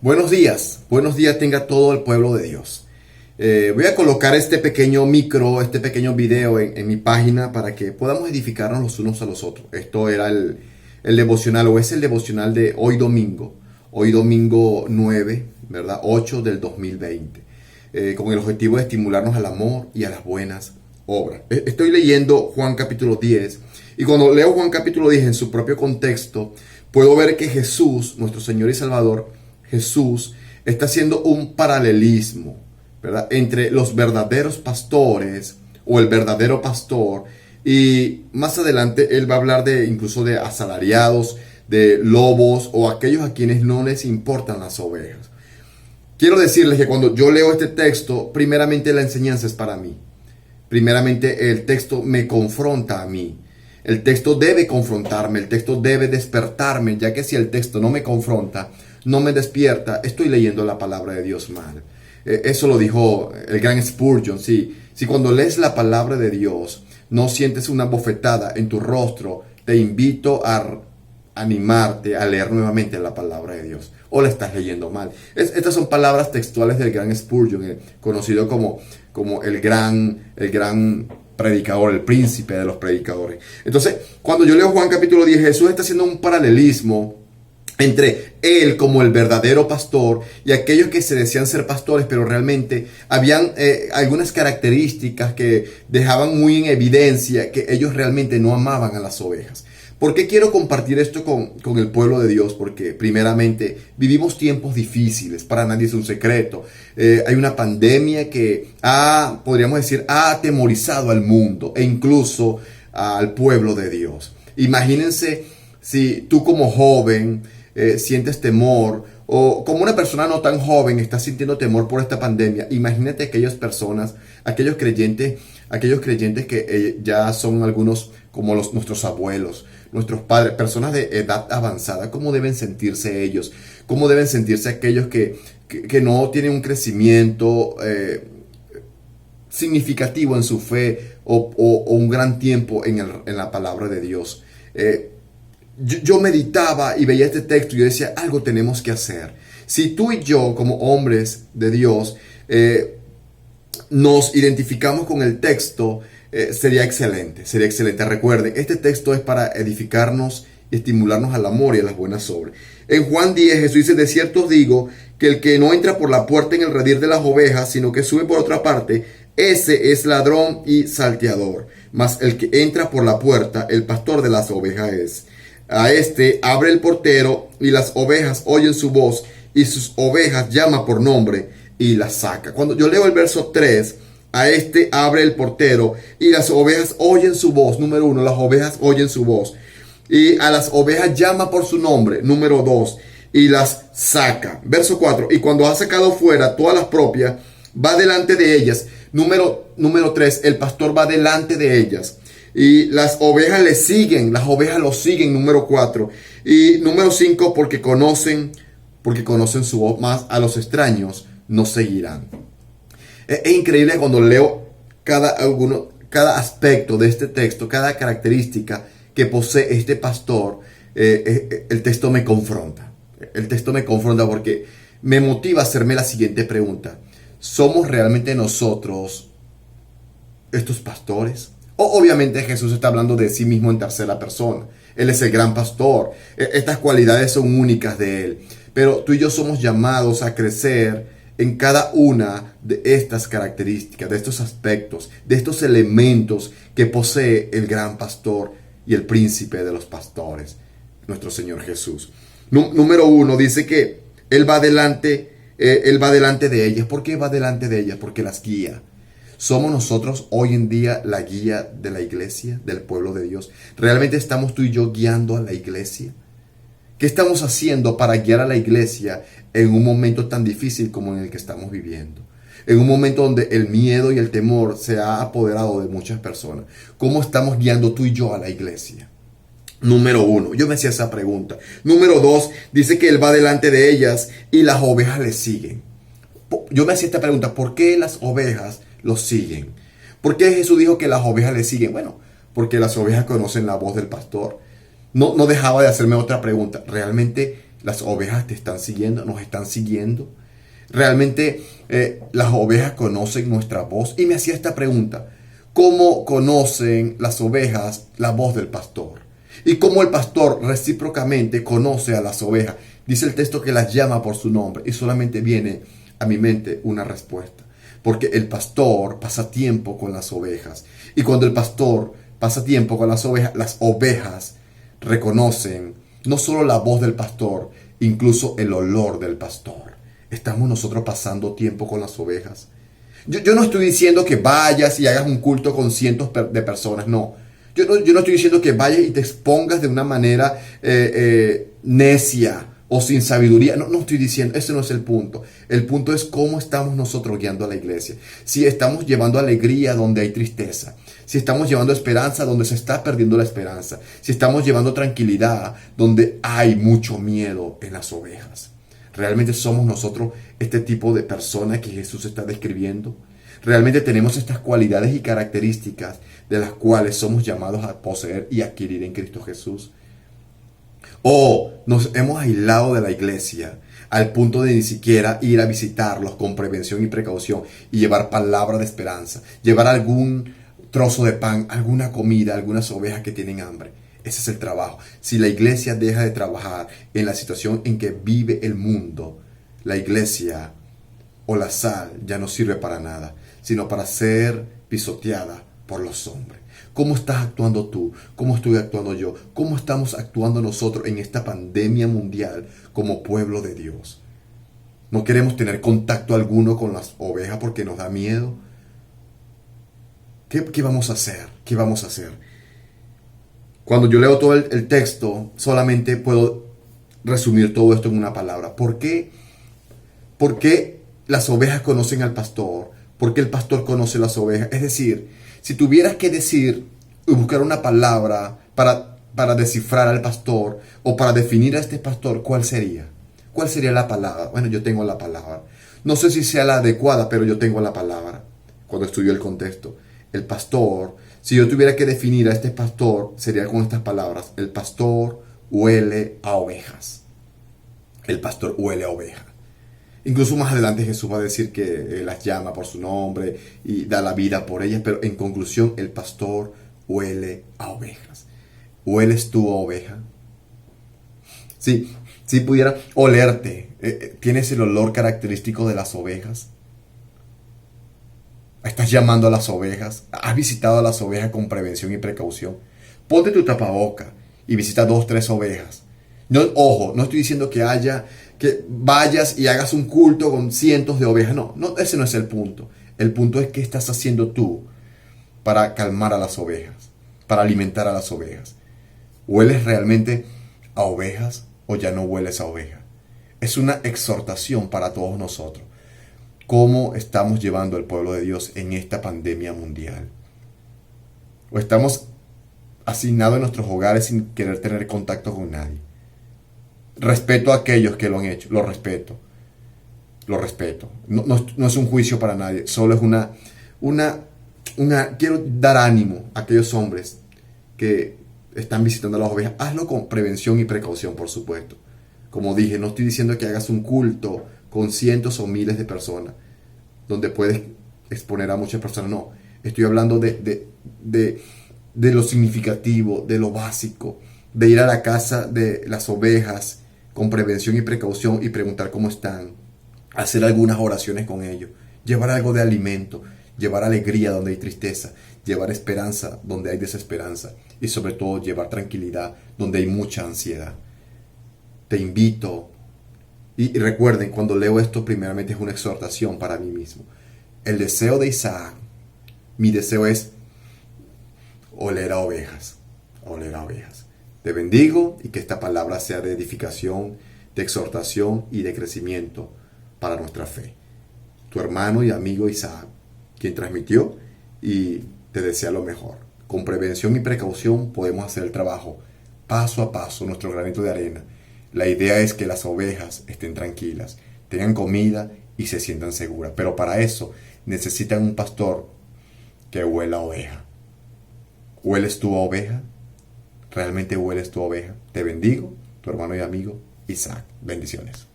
Buenos días tenga todo el pueblo de Dios. Voy a colocar este pequeño video en mi página para que podamos edificarnos los unos a los otros. Esto era el devocional, o es el devocional de hoy domingo 9, ¿verdad? 8 del 2020, con el objetivo de estimularnos al amor y a las buenas obras. Estoy leyendo Juan capítulo 10, y cuando leo Juan capítulo 10 en su propio contexto, puedo ver que Jesús, nuestro Señor y Salvador, Jesús está haciendo un paralelismo, ¿verdad?, entre los verdaderos pastores o el verdadero pastor, y más adelante él va a hablar incluso de asalariados, de lobos o aquellos a quienes no les importan las ovejas. Quiero decirles que cuando yo leo este texto, primeramente la enseñanza es para mí. Primeramente el texto me confronta a mí. El texto debe confrontarme, el texto debe despertarme, ya que si el texto no me confronta, no me despierta, estoy leyendo la palabra de Dios mal. Eso lo dijo el gran Spurgeon. Si cuando lees la palabra de Dios no sientes una bofetada en tu rostro, te invito a animarte a leer nuevamente la palabra de Dios, o la estás leyendo mal. Estas son palabras textuales del gran Spurgeon, conocido como el gran predicador, el príncipe de los predicadores. Entonces, cuando yo leo Juan capítulo 10, Jesús está haciendo un paralelismo entre él como el verdadero pastor y aquellos que se decían ser pastores, pero realmente habían algunas características que dejaban muy en evidencia que ellos realmente no amaban a las ovejas. ¿Por qué quiero compartir esto con el pueblo de Dios? Porque primeramente vivimos tiempos difíciles, para nadie es un secreto. Hay una pandemia que podríamos decir, ha atemorizado al mundo e incluso al pueblo de Dios. Imagínense si tú como joven sientes temor, o como una persona no tan joven está sintiendo temor por esta pandemia. Imagínate aquellas personas, aquellos creyentes que ya son algunos como nuestros abuelos, nuestros padres, personas de edad avanzada. ¿Cómo deben sentirse ellos? ¿Cómo deben sentirse aquellos que no tienen un crecimiento significativo en su fe o un gran tiempo en la palabra de Dios? Yo meditaba y veía este texto y yo decía, algo tenemos que hacer. Si tú y yo, como hombres de Dios, nos identificamos con el texto, sería excelente. Recuerden, este texto es para edificarnos y estimularnos al amor y a las buenas obras. En Juan 10, Jesús dice: de cierto os digo que el que no entra por la puerta en el redil de las ovejas, sino que sube por otra parte, ese es ladrón y salteador. Mas el que entra por la puerta, el pastor de las ovejas es. A este abre el portero, y las ovejas oyen su voz, y sus ovejas llama por nombre y las saca. Cuando yo leo el verso 3, a este abre el portero y las ovejas oyen su voz. Número 1, las ovejas oyen su voz. Y a las ovejas llama por su nombre. Número 2, y las saca. Verso 4, y cuando ha sacado fuera todas las propias, va delante de ellas. Número 3, el pastor va delante de ellas. Y las ovejas le siguen, las ovejas lo siguen. Número 4. Y número 5, porque conocen su voz, más a los extraños no seguirán. Es increíble cuando leo cada aspecto de este texto, cada característica que posee este pastor. El texto me confronta. El texto me confronta porque me motiva a hacerme la siguiente pregunta: ¿somos realmente nosotros estos pastores? Obviamente Jesús está hablando de sí mismo en tercera persona. Él es el gran pastor. Estas cualidades son únicas de Él. Pero tú y yo somos llamados a crecer en cada una de estas características, de estos aspectos, de estos elementos que posee el gran pastor y el príncipe de los pastores, nuestro Señor Jesús. Número 1, dice que Él va delante de ellas. ¿Por qué va delante de ellas? Porque las guía. ¿Somos nosotros hoy en día la guía de la iglesia, del pueblo de Dios? ¿Realmente estamos tú y yo guiando a la iglesia? ¿Qué estamos haciendo para guiar a la iglesia en un momento tan difícil como en el que estamos viviendo? En un momento donde el miedo y el temor se ha apoderado de muchas personas. ¿Cómo estamos guiando tú y yo a la iglesia? Número 1, yo me hacía esa pregunta. Número 2, dice que Él va delante de ellas y las ovejas le siguen. Yo me hacía esta pregunta: ¿por qué las ovejas los siguen? ¿Por qué Jesús dijo que las ovejas le siguen? Bueno, porque las ovejas conocen la voz del pastor. No dejaba de hacerme otra pregunta: ¿realmente Las ovejas te están siguiendo, nos están siguiendo. Realmente las ovejas conocen nuestra voz. Y me hacía esta pregunta: ¿cómo conocen las ovejas la voz del pastor? Y cómo el pastor recíprocamente conoce a las ovejas. Dice el texto que las llama por su nombre. Y solamente viene a mi mente una respuesta. Porque el pastor pasa tiempo con las ovejas. Y cuando el pastor pasa tiempo con las ovejas reconocen no solo la voz del pastor, incluso el olor del pastor. ¿Estamos nosotros pasando tiempo con las ovejas? Yo no estoy diciendo que vayas y hagas un culto con cientos de personas, no. Yo no estoy diciendo que vayas y te expongas de una manera necia o sin sabiduría. No estoy diciendo, ese no es el punto. El punto es cómo estamos nosotros guiando a la iglesia. Si estamos llevando alegría donde hay tristeza. Si estamos llevando esperanza donde se está perdiendo la esperanza. Si estamos llevando tranquilidad donde hay mucho miedo en las ovejas. ¿Realmente somos nosotros este tipo de persona que Jesús está describiendo? ¿Realmente tenemos estas cualidades y características de las cuales somos llamados a poseer y adquirir en Cristo Jesús? ¿O nos hemos aislado de la iglesia al punto de ni siquiera ir a visitarlos con prevención y precaución y llevar palabra de esperanza, llevar algún trozo de pan, alguna comida, algunas ovejas que tienen hambre? Ese es el trabajo. Si la iglesia deja de trabajar en la situación en que vive el mundo, la iglesia o la sal ya no sirve para nada, sino para ser pisoteada por los hombres. ¿Cómo estás actuando tú? ¿Cómo estoy actuando yo? ¿Cómo estamos actuando nosotros en esta pandemia mundial como pueblo de Dios? No queremos tener contacto alguno con las ovejas porque nos da miedo. ¿Qué vamos a hacer? ¿Qué vamos a hacer? Cuando yo leo todo el texto, solamente puedo resumir todo esto en una palabra. ¿Por qué las ovejas conocen al pastor? ¿Por qué el pastor conoce las ovejas? Es decir, si tuvieras que decir y buscar una palabra para descifrar al pastor o para definir a este pastor, ¿cuál sería? ¿Cuál sería la palabra? Bueno, yo tengo la palabra. No sé si sea la adecuada, pero yo tengo la palabra. Cuando estudio el contexto, el pastor, si yo tuviera que definir a este pastor, sería con estas palabras: el pastor huele a ovejas. El pastor huele a ovejas. Incluso más adelante Jesús va a decir que las llama por su nombre y da la vida por ellas, pero en conclusión, el pastor huele a ovejas. ¿Hueles tú a oveja? Si pudiera olerte, ¿tienes el olor característico de las ovejas? ¿Estás llamando a las ovejas? ¿Has visitado a las ovejas con prevención y precaución? Ponte tu tapaboca y visita 2, 3 ovejas. Ojo, no estoy diciendo que vayas y hagas un culto con cientos de ovejas. No, ese no es el punto. El punto es qué estás haciendo tú para calmar a las ovejas, para alimentar a las ovejas. ¿Hueles realmente a ovejas o ya no hueles a ovejas? Es una exhortación para todos nosotros. ¿Cómo estamos llevando al pueblo de Dios en esta pandemia mundial? ¿O estamos asignados en nuestros hogares sin querer tener contacto con nadie? Respeto a aquellos que lo han hecho, lo respeto. No es un juicio para nadie, solo es quiero dar ánimo a aquellos hombres que están visitando a las ovejas. Hazlo con prevención y precaución, por supuesto. Como dije, no estoy diciendo que hagas un culto con cientos o miles de personas, donde puedes exponer a muchas personas. No, estoy hablando de lo significativo, de lo básico, de ir a la casa de las ovejas con prevención y precaución y preguntar cómo están, hacer algunas oraciones con ellos, llevar algo de alimento, llevar alegría donde hay tristeza, llevar esperanza donde hay desesperanza y sobre todo llevar tranquilidad donde hay mucha ansiedad. Te invito. Y recuerden, cuando leo esto, primeramente es una exhortación para mí mismo. El deseo de Isaac, mi deseo es oler a ovejas. Te bendigo y que esta palabra sea de edificación, de exhortación y de crecimiento para nuestra fe. Tu hermano y amigo Isaac, quien transmitió y te desea lo mejor. Con prevención y precaución podemos hacer el trabajo paso a paso, nuestro granito de arena. La idea es que las ovejas estén tranquilas, tengan comida y se sientan seguras. Pero para eso necesitan un pastor que huela a oveja. ¿Hueles tú a oveja? ¿Realmente hueles tu oveja? Te bendigo, tu hermano y amigo Isaac. Isaac. Bendiciones.